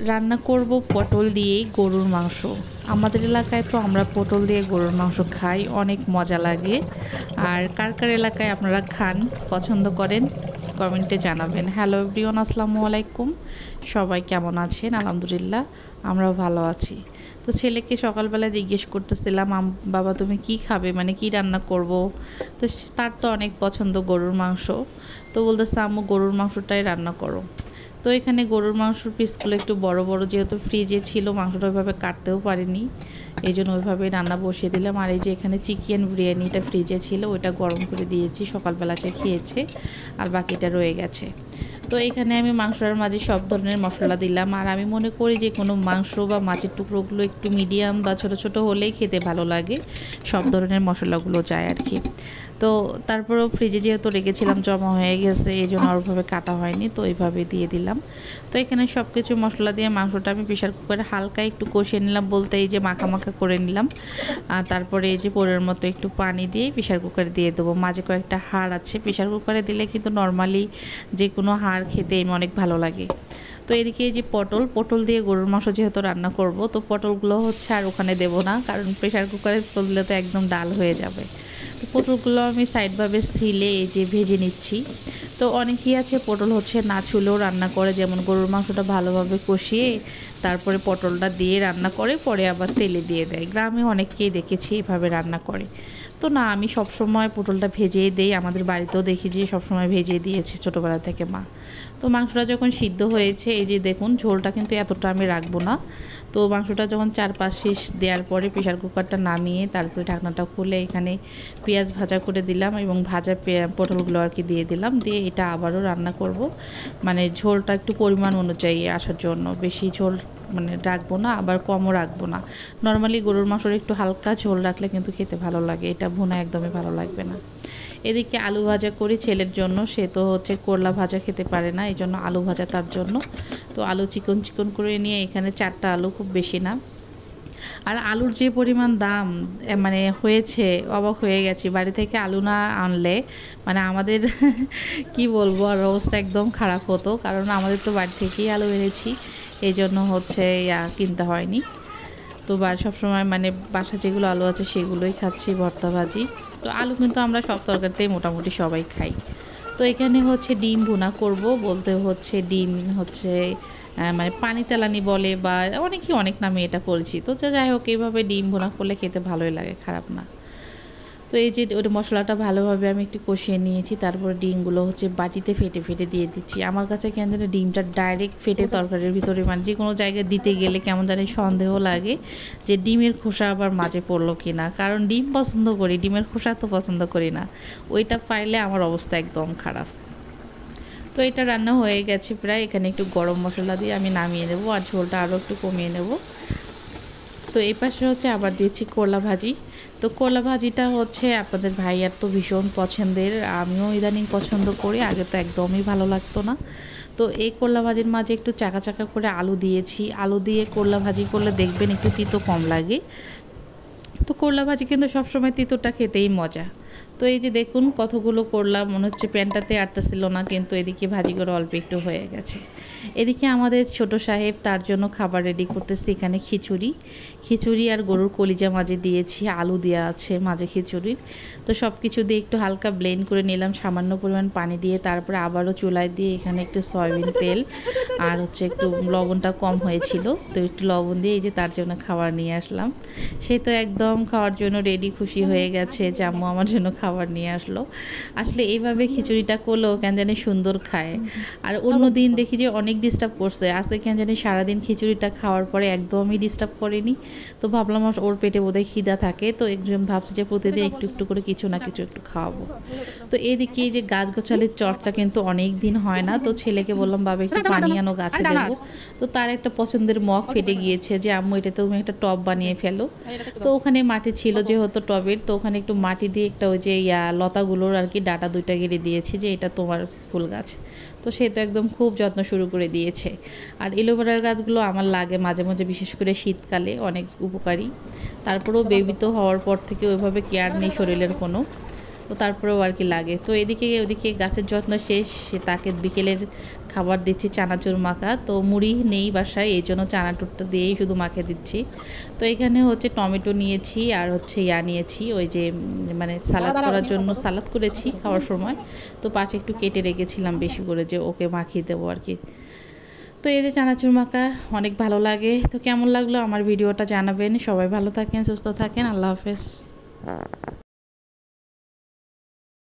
রান্না করব পটল দিয়ে গরুর মাংস। আমাদের এলাকায় তো আমরা পটল দিয়ে গরুর মাংস খাই, অনেক মজা লাগে। আর কার কার এলাকায় আপনারা খান, পছন্দ করেন, কমেন্টে জানাবেন। হ্যালো এভরিওয়ান, আসসালামু আলাইকুম। সবাই কেমন আছেন? আলহামদুলিল্লাহ, আমরাও ভালো আছি। তো ছেলেকে সকালবেলা জিজ্ঞেস করতেছিলাম, বাবা তুমি কি খাবে, মানে কি রান্না করব। তো তার তো অনেক পছন্দ গরুর মাংস। তো বলতেছে আম্মু গরুর মাংসটাই রান্না করো। তো এখানে গরুর মাংসর পিসগুলো একটু বড় বড়, যেহেতু ফ্রিজে ছিল মাংসটা ওইভাবে কাটতেও পারিনি, এই জন্য ওইভাবে রান্না বসিয়ে দিলাম। আর এই যে এখানে চিকেন বিরিয়ানিটা ফ্রিজে ছিল, ওইটা গরম করে দিয়েছি, সকালবেলা সে খেয়েছে আর বাকিটা রয়ে গেছে। তো এখানে আমি মাংসটার মাঝে সব ধরনের মশলা দিলাম। আর আমি মনে করি যে কোনো মাংস বা মাছের টুকরোগুলো একটু মিডিয়াম বা ছোট ছোট হলেই খেতে ভালো লাগে, সব ধরনের মশলাগুলো যায় আর কি। তো তারপরেও ফ্রিজে যেহেতু রেখেছিলাম জমা হয়ে গেছে, এই জন্য ওইভাবে কাটা হয়নি, তো এইভাবে দিয়ে দিলাম। তো এখানে সব কিছু মশলা দিয়ে মাংসটা আমি প্রেশার কুকারে হালকা একটু কষিয়ে নিলাম, বলতে এই যে মাখা মাখা করে নিলাম। আর তারপরে এই যে পোড়ের মতো একটু পানি দিয়ে প্রেশার কুকারে দিয়ে দেবো। মাঝে কয়েকটা হাড় আছে, প্রেশার কুকারে দিলে কিন্তু নর্মালি যে কোনো হাড় খেতে অনেক ভালো লাগে। তো এদিকে এই যে পটল দিয়ে গরুর মাংস যেহেতু রান্না করব, তো পটলগুলো হচ্ছে আর ওখানে দেবো না, কারণ প্রেশার কুকারে পটল দিলে তো একদম ডাল হয়ে যাবে। তো পটলগুলো আমি সাইডভাবে ছিলে এই যে ভেজে নিচ্ছি। তো অনেকেই আছে পটল হচ্ছে না ছুলেও রান্না করে, যেমন গরুর মাংসটা ভালোভাবে কষিয়ে তারপরে পটলটা দিয়ে রান্না করে, পরে আবার তেলে দিয়ে দেয়। গ্রামে অনেককেই দেখেছি এভাবে রান্না করে। তো না, আমি সবসময় পটলটা ভেজেই দেই, আমাদের বাড়িতেও দেখি যে সবসময় ভেজে দিয়েছে ছোটোবেলা থেকে মা। তো মাংসটা যখন সিদ্ধ হয়েছে, এই যে দেখুন ঝোলটা কিন্তু এতটা আমি রাখবো না। তো মাংসটা যখন 4-5 শীষ দেওয়ার পরে প্রেশার কুকারটা নামিয়ে তারপরে ঢাকনাটা খুলে এখানে পেঁয়াজ ভাজা করে দিলাম এবং ভাজা পটলগুলো আর কি দিয়ে দিলাম, দিয়ে এটা আবারও রান্না করব। মানে ঝোলটা একটু পরিমাণ অনুযায়ী আসার জন্য, বেশি ঝোল মানে রাখবো না, আবার কমও রাখবো না। নর্মালি গরুর মাংসের একটু হালকা ঝোল রাখলে কিন্তু খেতে ভালো লাগে, এটা ভুনা একদমই ভালো লাগবে না। এদিকে আলু ভাজা করি ছেলের জন্য, সে তো হচ্ছে করলা ভাজা খেতে পারে না, এই জন্য আলু ভাজা তার জন্য। তো আলু চিকন চিকন করে নিয়ে এখানে 4টা আলু, খুব বেশি না। আর আলুর যে পরিমাণ দাম মানে হয়েছে, অবাক হয়ে গেছি। বাড়ি থেকে আলু না আনলে মানে আমাদের কি বলবো, আর অবস্থা একদম খারাপ হতো, কারণ আমাদের তো বাড়ি থেকেই আলু এনেছি, এই জন্য হচ্ছে কিনতে হয়নি। তো সবসময় মানে বাসা যেগুলো আলু আছে সেগুলোই খাচ্ছি, ভর্তা ভাজি। তো আলু কিন্তু আমরা সব তরকারিতেই মোটামুটি সবাই খাই। তো এখানে হচ্ছে ডিম ভুনা করব, বলতে হচ্ছে ডিম হচ্ছে মানে পানি তেলানি বলে, বা অনেকেই অনেক নামে এটা পরিচিত। তো যাই হোক, এইভাবে ডিম ভুনা করলে খেতে ভালোই লাগে, খারাপ না। তো এই যে ওটা মশলাটা ভালোভাবে আমি একটু কষিয়ে নিয়েছি, তারপরে ডিমগুলো হচ্ছে বাটিতে ফেটে ফেটে দিয়ে দিচ্ছি। আমার কাছে কেন জানি ডিমটা ডাইরেক্ট ফেটে তরকারির ভিতরে, মানে যে কোনো জায়গায় দিতে গেলে কেমন জানি সন্দেহ লাগে যে ডিমের খোসা আবার মাঝে পড়লো কি না, কারণ ডিম পছন্দ করি, ডিমের খোসা তো পছন্দ করি না। ওইটা পাইলে আমার অবস্থা একদম খারাপ। তো এটা রান্না হয়ে গেছে প্রায়, এখানে একটু গরম মশলা দিয়ে আমি নামিয়ে নেব, আর ঝোলটা আরও একটু কমিয়ে নেব। তো এই পাশে হচ্ছে আবার দিয়েছি করলা ভাজি। তো করলা ভাজিটা হচ্ছে আপনাদের ভাইয়ার তো ভীষণ পছন্দের, আমিও ইদানিং পছন্দ করি, আগে তো একদমই ভালো লাগতো না। তো এই করলা ভাজির মাঝে একটু চাকা চাকা করে আলু দিয়েছি। আলু দিয়ে করলা ভাজি করলে দেখবেন একটু তিতো কম লাগে। তো করলা ভাজি কিন্তু সবসময় তিতোটা খেতেই মজা। তো এই যে দেখুন কতগুলো করলা, মনে হচ্ছে প্যানটাতে আটতেছিল না, কিন্তু এদিকে ভাজিগুলো অল্প একটু হয়ে গেছে। এদিকে আমাদের ছোট সাহেব তার জন্য খাবার রেডি করতেছি। এখানে খিচুড়ি আর গরুর কলিজা মাঝে দিয়েছি, আলু দেওয়া আছে মাঝে খিচুড়ির। তো সব কিছু দিয়ে একটু হালকা ব্লেন্ড করে নিলাম, সামান্য পরিমাণ পানি দিয়ে। তারপরে আবারও চুলায় দিয়ে এখানে একটু সয়াবিন তেল আর হচ্ছে একটু লবণটা কম হয়েছিল, তো একটু লবণ দিয়ে এই যে তার জন্য খাবার নিয়ে আসলাম। সে তো একদম খাওয়ার জন্য রেডি, খুশি হয়ে গেছে যে আম্মু আমার জন্য খাবার নিয়ে আসলো। আসলে এইভাবে খিচুড়িটা করলেও কেন জানি সুন্দর খায়। আর অন্য দিন দেখি যে অনেক ডিস্টার্ব করছে, আজকে কেন জানি সারাদিন খিচুড়িটা খাওয়ার পরে একদমই ডিস্টার্ব করেনি। তো ভাবলাম ওর পেটে বোধহয় খিদা থাকে, তো একজন ভাবছে যে প্রতিদিন একটু একটু করে কিছু না কিছু একটু খাওয়াবো। তো এদিকে এই যে গাছ গোছালির চর্চা কিন্তু অনেক দিন হয় না, তো ছেলেকে বললাম বাবা একটু পানি আনো, গাছে দেবো। তো তার একটা পছন্দের মগ ফেটে গিয়েছে, যে আম্মু এটাতে তুমি একটা টব বানিয়ে ফেলো। তো ওখানে মাটি ছিল যেহেতু টবের, তো ওখানে একটু মাটি দিয়ে একটা ওই যে লতাগুলোর আর কি ডাটা 2টা গেড়ে দিয়েছি, যে এটা তোমার ফুল গাছ। তো সে তো একদম খুব যত্ন শুরু করে দিয়েছে। আর এলোভেরার গাছগুলো আমার লাগে মাঝে মাঝে, বিশেষ করে শীতকালে, অনেক উপকারী। তারপরেও বেবি তো হওয়ার পর থেকে ওইভাবে কেয়ার নেই শরীরের কোনো। তো তারপরেও আর কি লাগে। তো এদিকে ওদিকে গাছের যত্ন শেষ, তাকে বিকেলের খাবার দিচ্ছি চানাচুর মাখা। তো মুড়ি নেই বাসায়, এই জন্য চানাচুরটা দিয়েই শুধু মাখে দিচ্ছি। তো এখানে হচ্ছে টমেটো নিয়েছি আর হচ্ছে নিয়েছি ওই যে মানে সালাদ করার জন্য সালাদ করেছি খাওয়ার সময়। তো পাশে একটু কেটে রেখেছিলাম বেশি করে, যে ওকে মাখিয়ে দেবো আর কি। তো এই যে চানাচুর মাখা অনেক ভালো লাগে। তো কেমন লাগলো আমার ভিডিওটা জানাবেন। সবাই ভালো থাকেন, সুস্থ থাকেন। আল্লাহ হাফেজ।